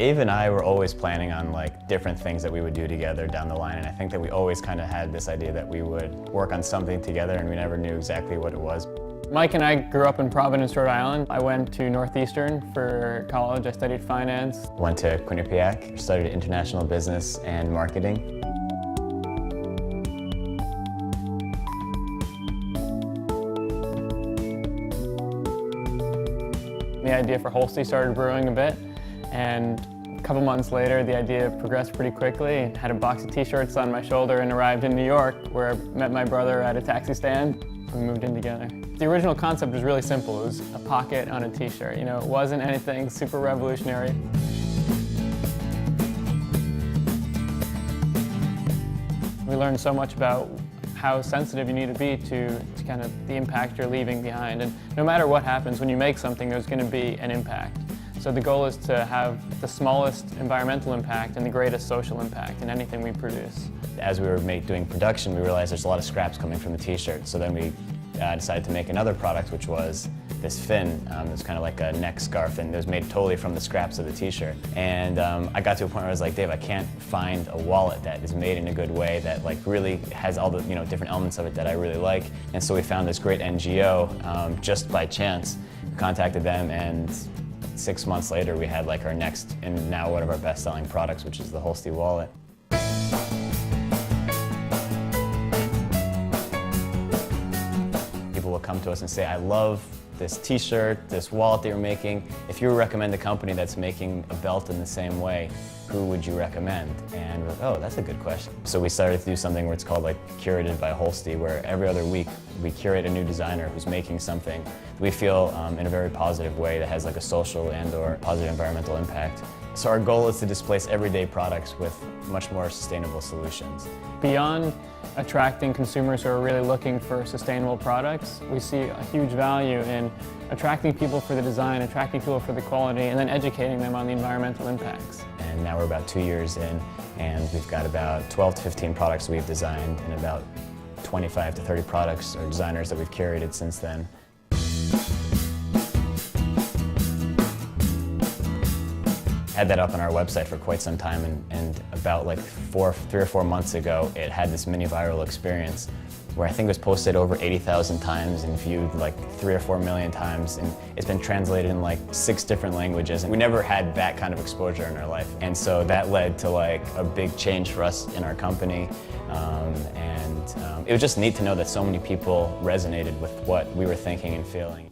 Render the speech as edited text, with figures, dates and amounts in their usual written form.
Dave and I were always planning on like different things that we would do together down the line, and I think that we always kind of had this idea that we would work on something together, and we never knew exactly what it was. Mike and I grew up in Providence, Rhode Island. I went to Northeastern for college. I studied finance. Went to Quinnipiac, studied international business and marketing. The idea for Holstee started brewing a bit, and a couple months later the idea progressed pretty quickly. I had a box of t-shirts on my shoulder and arrived in New York, where I met my brother at a taxi stand. We moved in together. The original concept was really simple. It was a pocket on a t-shirt. You know, it wasn't anything super revolutionary. We learned so much about how sensitive you need to be to kind of the impact you're leaving behind. And no matter what happens, when you make something, there's going to be an impact. So the goal is to have the smallest environmental impact and the greatest social impact in anything we produce. As we were doing production, we realized there's a lot of scraps coming from the t-shirt. So then we decided to make another product, which was this fin. It was kind of like a neck scarf, and it was made totally from the scraps of the t-shirt. And I got to a point where I was like, Dave, I can't find a wallet that is made in a good way that like really has all the different elements of it that I really like. And so we found this great NGO just by chance. We contacted them, and 6 months later we had like our next and now one of our best-selling products, which is the Holstee wallet. People will come to us and say, I love this t-shirt, this wallet that you're making. If you were to recommend a company that's making a belt in the same way, who would you recommend? And we're like, oh, that's a good question. So we started to do something where it's called like Curated by Holstee, where every other week we curate a new designer who's making something that we feel in a very positive way that has like a social and or positive environmental impact. So our goal is to displace everyday products with much more sustainable solutions. Beyond attracting consumers who are really looking for sustainable products, we see a huge value in attracting people for the design, attracting people for the quality, and then educating them on the environmental impacts. And now we're about 2 years in, and we've got about 12 to 15 products we've designed, and about 25 to 30 products or designers that we've curated since then. Had that up on our website for quite some time, and about like 3 or 4 months ago, it had this mini viral experience where I think it was posted over 80,000 times and viewed like 3 or 4 million times, and it's been translated in like 6 different languages. And we never had that kind of exposure in our life, and so that led to like a big change for us in our company, and it was just neat to know that so many people resonated with what we were thinking and feeling.